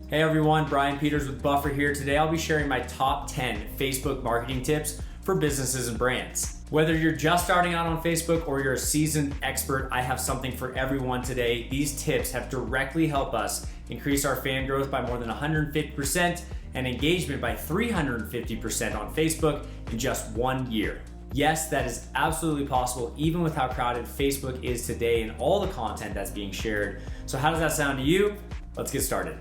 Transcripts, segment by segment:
Hey everyone, Brian Peters with Buffer here. Today I'll be sharing my top 10 Facebook marketing tips for businesses and brands. Whether you're just starting out on Facebook or you're a seasoned expert, I have something for everyone today. These tips have directly helped us increase our fan growth by more than 150% and engagement by 350% on Facebook in just 1 year. Yes, that is absolutely possible, even with how crowded Facebook is today and all the content that's being shared. So how does that sound to you? Let's get started.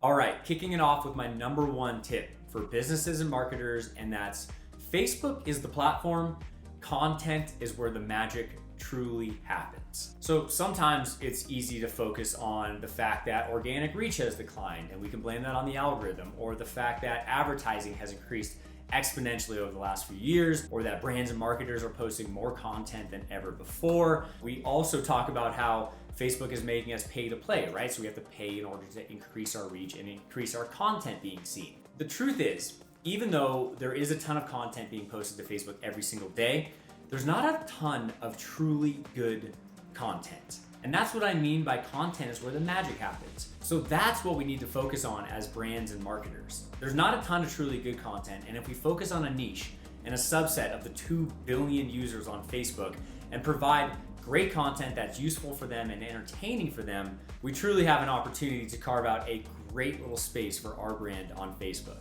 All right, kicking it off with my number one tip for businesses and marketers, and that's Facebook is the platform, content is where the magic truly happens. So sometimes it's easy to focus on the fact that organic reach has declined, and we can blame that on the algorithm, or the fact that advertising has increased exponentially over the last few years, or that brands and marketers are posting more content than ever before. We also talk about how Facebook is making us pay to play, right? So we have to pay in order to increase our reach and increase our content being seen. The truth is, even though there is a ton of content being posted to Facebook every single day, there's not a ton of truly good content. And that's what I mean by content is where the magic happens. So that's what we need to focus on as brands and marketers. There's not a ton of truly good content, and if we focus on a niche and a subset of the 2 billion users on Facebook and provide great content that's useful for them and entertaining for them, we truly have an opportunity to carve out a great little space for our brand on Facebook.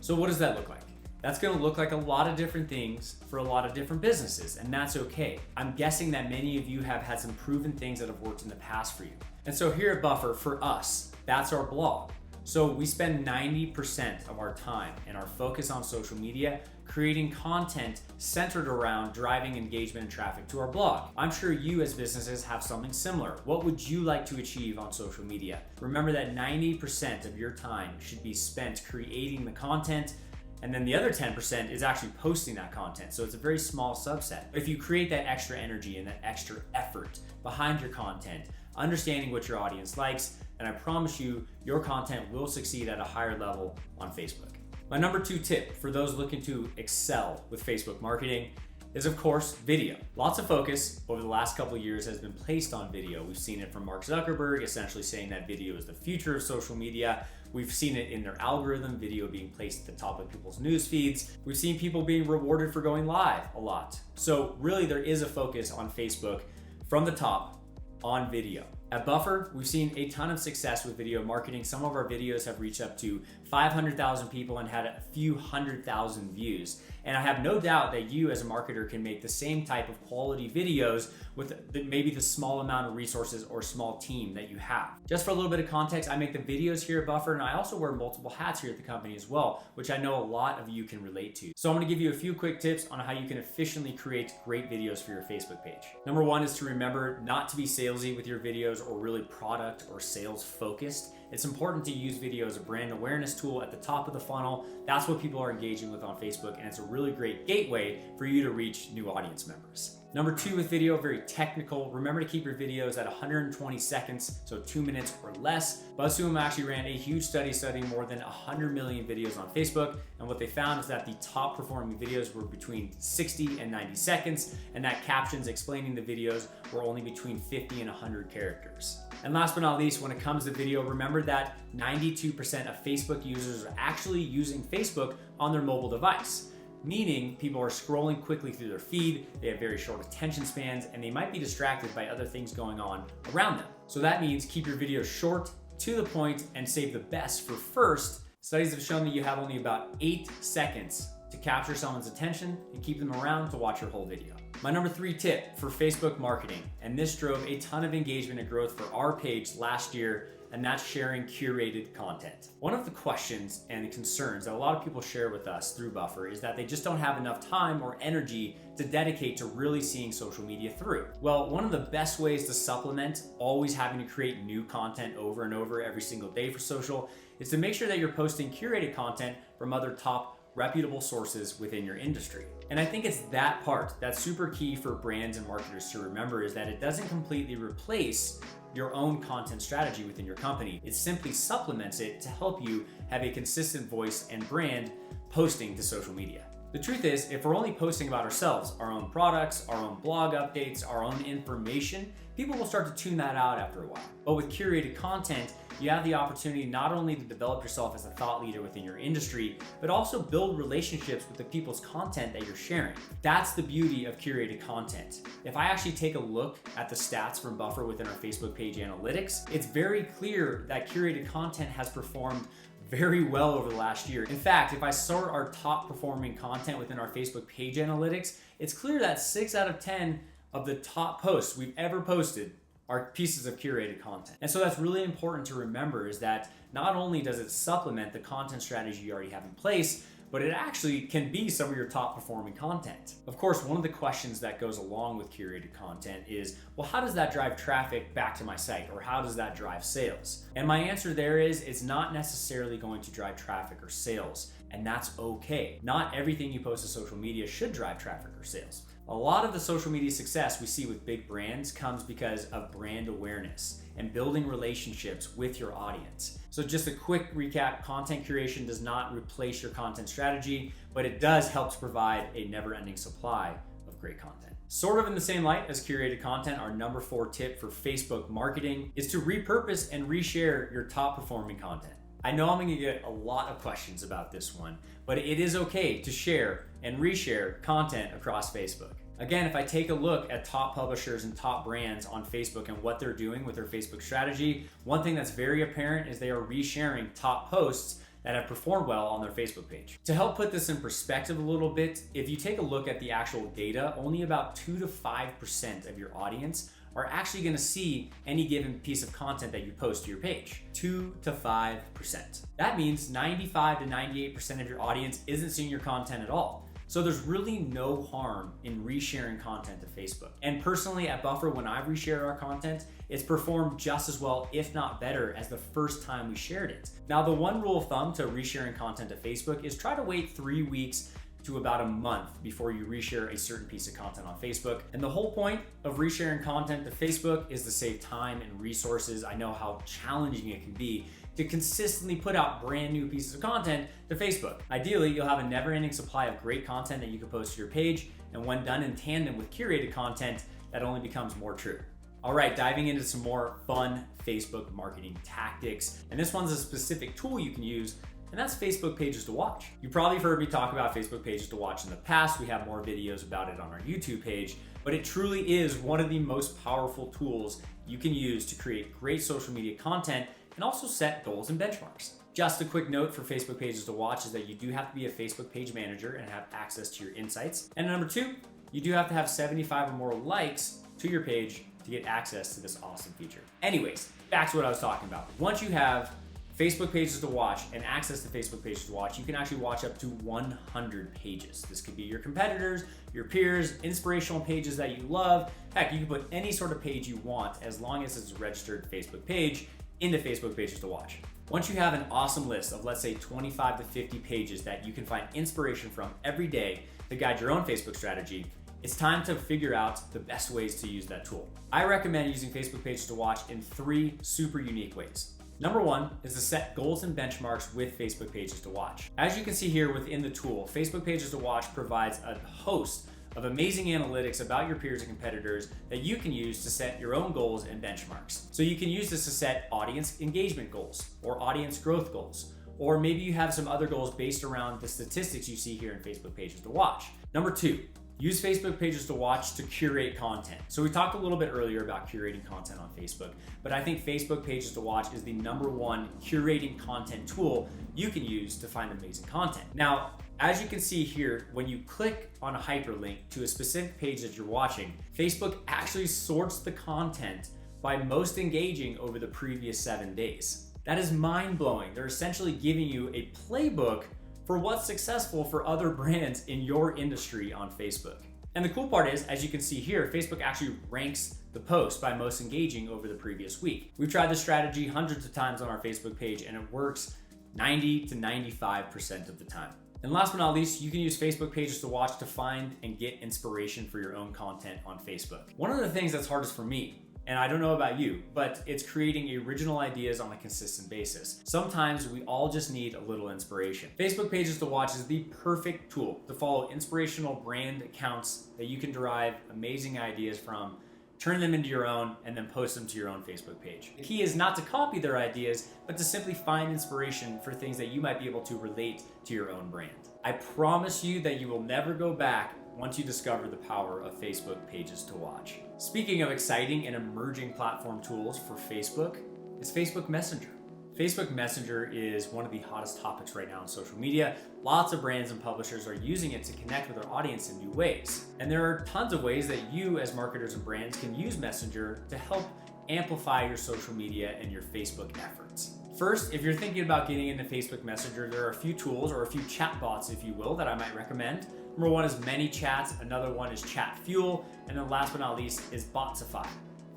So what does that look like? That's gonna look like a lot of different things for a lot of different businesses, and that's okay. I'm guessing that many of you have had some proven things that have worked in the past for you. And so here at Buffer, for us, that's our blog. So we spend 90% of our time and our focus on social media creating content centered around driving engagement and traffic to our blog. I'm sure you as businesses have something similar. What would you like to achieve on social media? Remember that 90% of your time should be spent creating the content, and then the other 10% is actually posting that content. So it's a very small subset. If you create that extra energy and that extra effort behind your content, understanding what your audience likes, and I promise you, your content will succeed at a higher level on Facebook. My number 2 tip for those looking to excel with Facebook marketing is, of course, video. Lots of focus over the last couple of years has been placed on video. We've seen it from Mark Zuckerberg essentially saying that video is the future of social media. We've seen it in their algorithm, video being placed at the top of people's news feeds. We've seen people being rewarded for going live a lot. So really there is a focus on Facebook from the top on video. At Buffer, we've seen a ton of success with video marketing. Some of our videos have reached up to 500,000 people and had a few 100,000 views. And I have no doubt that you as a marketer can make the same type of quality videos with maybe the small amount of resources or small team that you have. Just for a little bit of context, I make the videos here at Buffer, and I also wear multiple hats here at the company as well, which I know a lot of you can relate to. So I'm gonna give you a few quick tips on how you can efficiently create great videos for your Facebook page. Number 1 is to remember not to be salesy with your videos or really product or sales focused. It's important to use video as a brand awareness tool at the top of the funnel. That's what people are engaging with on Facebook, and it's a really great gateway for you to reach new audience members. Number 2 with video, very technical. Remember to keep your videos at 120 seconds, so 2 minutes or less. BuzzSumo actually ran a huge study studying more than 100 million videos on Facebook, and what they found is that the top performing videos were between 60 and 90 seconds, and that captions explaining the videos were only between 50 and 100 characters. And last but not least, when it comes to video, remember that 92% of Facebook users are actually using Facebook on their mobile device. Meaning people are scrolling quickly through their feed, they have very short attention spans, and they might be distracted by other things going on around them. So that means keep your videos short, to the point, and save the best for first. Studies have shown that you have only about 8 seconds to capture someone's attention and keep them around to watch your whole video. My number 3 tip for Facebook marketing, and this drove a ton of engagement and growth for our page last year, and that's sharing curated content. One of the questions and the concerns that a lot of people share with us through Buffer is that they just don't have enough time or energy to dedicate to really seeing social media through. Well, one of the best ways to supplement always having to create new content over and over every single day for social is to make sure that you're posting curated content from other top reputable sources within your industry. And I think it's that part that's super key for brands and marketers to remember, is that it doesn't completely replace your own content strategy within your company. It simply supplements it to help you have a consistent voice and brand posting to social media. The truth is, if we're only posting about ourselves, our own products, our own blog updates, our own information, people will start to tune that out after a while. But with curated content, you have the opportunity not only to develop yourself as a thought leader within your industry, but also build relationships with the people's content that you're sharing. That's the beauty of curated content. If I actually take a look at the stats from Buffer within our Facebook page analytics, it's very clear that curated content has performed very well over the last year. In fact, if I sort our top performing content within our Facebook page analytics, it's clear that 6 out of 10 of the top posts we've ever posted are pieces of curated content. And so that's really important to remember, is that not only does it supplement the content strategy you already have in place, but it actually can be some of your top performing content. Of course, one of the questions that goes along with curated content is, well, how does that drive traffic back to my site? Or how does that drive sales? And my answer there is, it's not necessarily going to drive traffic or sales, and that's okay. Not everything you post to social media should drive traffic or sales. A lot of the social media success we see with big brands comes because of brand awareness and building relationships with your audience. So just a quick recap, content curation does not replace your content strategy, but it does help to provide a never-ending supply of great content. Sort of in the same light as curated content, our number 4 tip for Facebook marketing is to repurpose and reshare your top performing content. I know I'm gonna get a lot of questions about this one, but it is okay to share and reshare content across Facebook. Again, if I take a look at top publishers and top brands on Facebook and what they're doing with their Facebook strategy, one thing that's very apparent is they are resharing top posts that have performed well on their Facebook page. To help put this in perspective a little bit, if you take a look at the actual data, only about 2 to 5% of your audience are actually gonna see any given piece of content that you post to your page. 2 to 5%. That means 95 to 98% of your audience isn't seeing your content at all. So there's really no harm in resharing content to Facebook. And personally at Buffer, when I reshared our content, it's performed just as well, if not better, as the first time we shared it. Now, the one rule of thumb to resharing content to Facebook is try to wait 3 weeks to about a month before you reshare a certain piece of content on Facebook. And the whole point of resharing content to Facebook is to save time and resources. I know how challenging it can be to consistently put out brand new pieces of content to Facebook. Ideally, you'll have a never-ending supply of great content that you can post to your page, and when done in tandem with curated content, that only becomes more true. All right, diving into some more fun Facebook marketing tactics, and this one's a specific tool you can use, and that's Facebook pages to watch. You probably have heard me talk about Facebook pages to watch in the past. We have more videos about it on our YouTube page, but it truly is one of the most powerful tools you can use to create great social media content and also set goals and benchmarks. Just a quick note for Facebook pages to watch is that you do have to be a Facebook page manager and have access to your insights. And number 2, you do have to have 75 or more likes to your page to get access to this awesome feature. Anyways, back to what I was talking about. Once you have Facebook pages to watch and access to Facebook pages to watch, you can actually watch up to 100 pages. This could be your competitors, your peers, inspirational pages that you love. Heck, you can put any sort of page you want as long as it's a registered Facebook page into Facebook pages to watch. Once you have an awesome list of, let's say, 25 to 50 pages that you can find inspiration from every day to guide your own Facebook strategy, it's time to figure out the best ways to use that tool. I recommend using Facebook pages to watch in 3 super unique ways. Number 1 is to set goals and benchmarks with Facebook pages to watch. As you can see here within the tool, Facebook pages to watch provides a host of amazing analytics about your peers and competitors that you can use to set your own goals and benchmarks. So you can use this to set audience engagement goals or audience growth goals, or maybe you have some other goals based around the statistics you see here in Facebook pages to watch. Number 2, use Facebook pages to watch to curate content. So we talked a little bit earlier about curating content on Facebook, but I think Facebook pages to watch is the number 1 curating content tool you can use to find amazing content. Now, as you can see here, when you click on a hyperlink to a specific page that you're watching, Facebook actually sorts the content by most engaging over the previous 7 days. That is mind-blowing. They're essentially giving you a playbook for what's successful for other brands in your industry on Facebook. And the cool part is, as you can see here, Facebook actually ranks the post by most engaging over the previous week. We've tried this strategy hundreds of times on our Facebook page, and it works 90 to 95% of the time. And last but not least, you can use Facebook pages to watch to find and get inspiration for your own content on Facebook. One of the things that's hardest for me, And I don't know about you, but it's creating original ideas on a consistent basis. Sometimes we all just need a little inspiration. Facebook Pages to Watch is the perfect tool to follow inspirational brand accounts that you can derive amazing ideas from, turn them into your own, and then post them to your own Facebook page. The key is not to copy their ideas, but to simply find inspiration for things that you might be able to relate to your own brand. I promise you that you will never go back once you discover the power of Facebook Pages to Watch. Speaking of exciting and emerging platform tools for Facebook, is Facebook Messenger. Facebook Messenger is one of the hottest topics right now on social media. Lots of brands and publishers are using it to connect with their audience in new ways. And there are tons of ways that you as marketers and brands can use Messenger to help amplify your social media and your Facebook efforts. First, if you're thinking about getting into Facebook Messenger, there are a few tools or a few chatbots, if you will, that I might recommend. Number one is ManyChats, another one is ChatFuel, and then last but not least is Botsify.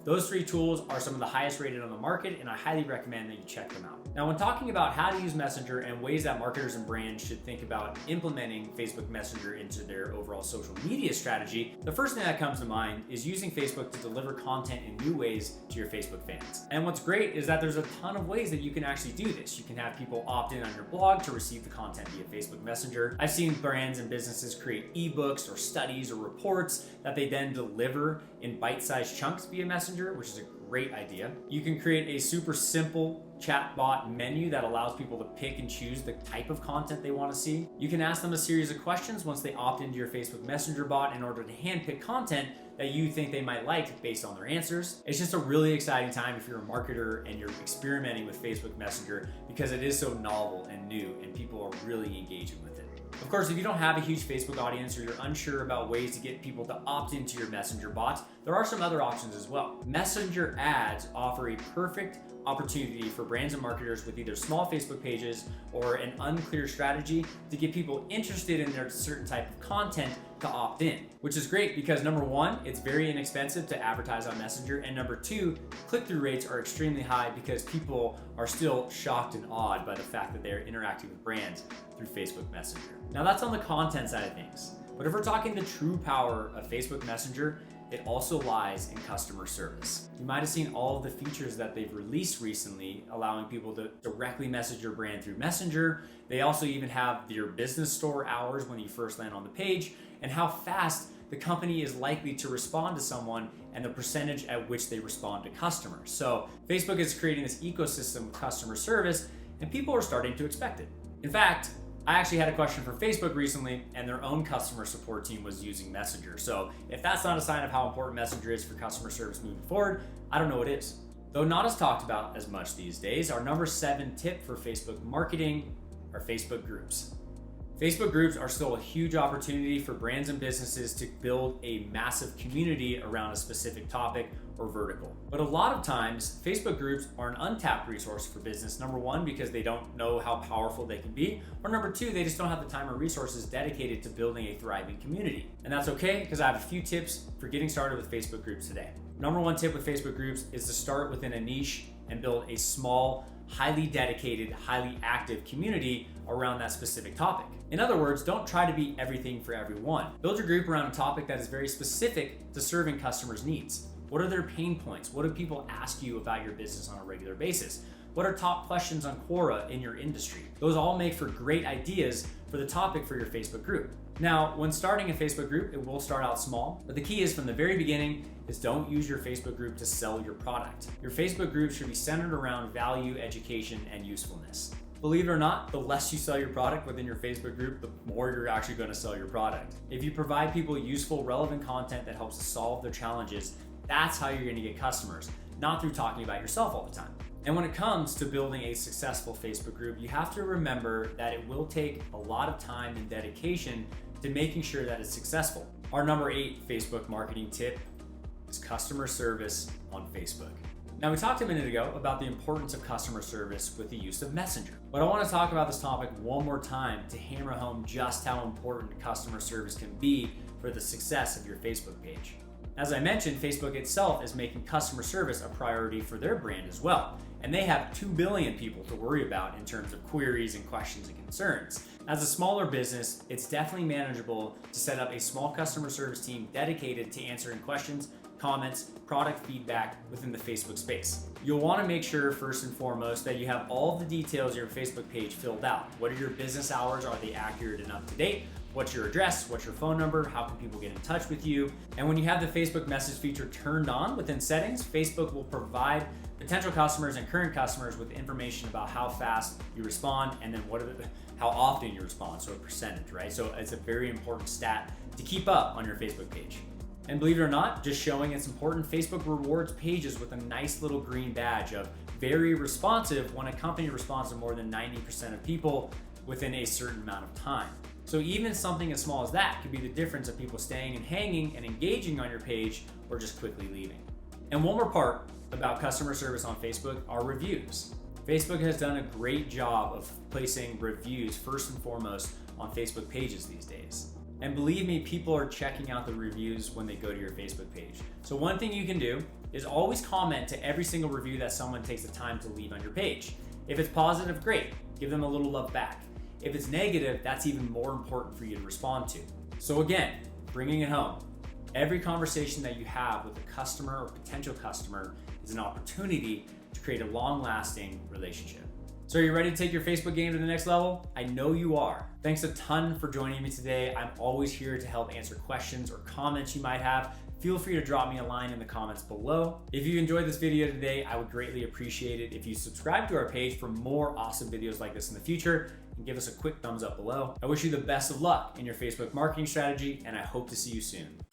Those three tools are some of the highest rated on the market, and I highly recommend that you check them out. Now, when talking about how to use Messenger and ways that marketers and brands should think about implementing Facebook Messenger into their overall social media strategy, the first thing that comes to mind is using Facebook to deliver content in new ways to your Facebook fans. And what's great is that there's a ton of ways that you can actually do this. You can have people opt in on your blog to receive the content via Facebook Messenger. I've seen brands and businesses create ebooks or studies or reports that they then deliver in bite-sized chunks via Messenger, which is a great idea. You can create a super simple chatbot menu that allows people to pick and choose the type of content they want to see. You can ask them a series of questions once they opt into your Facebook Messenger bot in order to handpick content that you think they might like based on their answers. It's just a really exciting time if you're a marketer and you're experimenting with Facebook Messenger because it is so novel and new and people are really engaging with it. Of course, if you don't have a huge Facebook audience or you're unsure about ways to get people to opt into your Messenger bots, there are some other options as well. Messenger ads offer a perfect opportunity for brands and marketers with either small Facebook pages or an unclear strategy to get people interested in their certain type of content to opt in, which is great because number one, it's very inexpensive to advertise on Messenger, and number two, click-through rates are extremely high because people are still shocked and awed by the fact that they're interacting with brands through Facebook Messenger. Now that's on the content side of things, but if we're talking the true power of Facebook Messenger, it also lies in customer service. You might have seen all of the features that they've released recently, allowing people to directly message your brand through Messenger. They also even have your business store hours when you first land on the page, and how fast the company is likely to respond to someone and the percentage at which they respond to customers. So Facebook is creating this ecosystem of customer service, and people are starting to expect it. In fact, I actually had a question for Facebook recently, and their own customer support team was using Messenger. So if that's not a sign of how important Messenger is for customer service moving forward, I don't know what is. Though not as talked about as much these days, our number 7 tip for Facebook marketing are Facebook groups. Facebook groups are still a huge opportunity for brands and businesses to build a massive community around a specific topic or vertical. But a lot of times, Facebook groups are an untapped resource for business. Number one, because they don't know how powerful they can be, or number two, they just don't have the time or resources dedicated to building a thriving community. And that's okay, because I have a few tips for getting started with Facebook groups today. Number 1 tip with Facebook groups is to start within a niche and build a small, highly dedicated, highly active community around that specific topic. In other words, don't try to be everything for everyone. Build your group around a topic that is very specific to serving customers' needs. What are their pain points? What do people ask you about your business on a regular basis? What are top questions on Quora in your industry? Those all make for great ideas for the topic for your Facebook group. Now, when starting a Facebook group, it will start out small, but the key is from the very beginning is don't use your Facebook group to sell your product. Your Facebook group should be centered around value, education, and usefulness. Believe it or not, the less you sell your product within your Facebook group, the more you're actually going to sell your product. If you provide people useful, relevant content that helps to solve their challenges, that's how you're going to get customers, not through talking about yourself all the time. And when it comes to building a successful Facebook group, you have to remember that it will take a lot of time and dedication to making sure that it's successful. Our number 8 Facebook marketing tip is customer service on Facebook. Now, we talked a minute ago about the importance of customer service with the use of Messenger, but I want to talk about this topic one more time to hammer home just how important customer service can be for the success of your Facebook page. As I mentioned, Facebook itself is making customer service a priority for their brand as well, and they have 2 billion people to worry about in terms of queries and questions and concerns. As a smaller business, it's definitely manageable to set up a small customer service team dedicated to answering questions comments, product feedback within the Facebook space. You'll want to make sure first and foremost that you have all of the details of your Facebook page filled out. What are your business hours? Are they accurate and up to date? What's your address? What's your phone number? How can people get in touch with you? And when you have the Facebook message feature turned on within settings, Facebook will provide potential customers and current customers with information about how fast you respond and then how often you respond, so a percentage, right? So it's a very important stat to keep up on your Facebook page. And believe it or not, just showing it's important, Facebook rewards pages with a nice little green badge of very responsive when a company responds to more than 90% of people within a certain amount of time. So even something as small as that could be the difference of people staying and hanging and engaging on your page or just quickly leaving. And one more part about customer service on Facebook are reviews. Facebook has done a great job of placing reviews first and foremost on Facebook pages these days. And believe me, people are checking out the reviews when they go to your Facebook page. So one thing you can do is always comment to every single review that someone takes the time to leave on your page. If it's positive, great, give them a little love back. If it's negative, that's even more important for you to respond to. So again, bringing it home, every conversation that you have with a customer or potential customer is an opportunity to create a long-lasting relationship. So are you ready to take your Facebook game to the next level? I know you are. Thanks a ton for joining me today. I'm always here to help answer questions or comments you might have. Feel free to drop me a line in the comments below. If you enjoyed this video today, I would greatly appreciate it if you subscribe to our page for more awesome videos like this in the future and give us a quick thumbs up below. I wish you the best of luck in your Facebook marketing strategy, and I hope to see you soon.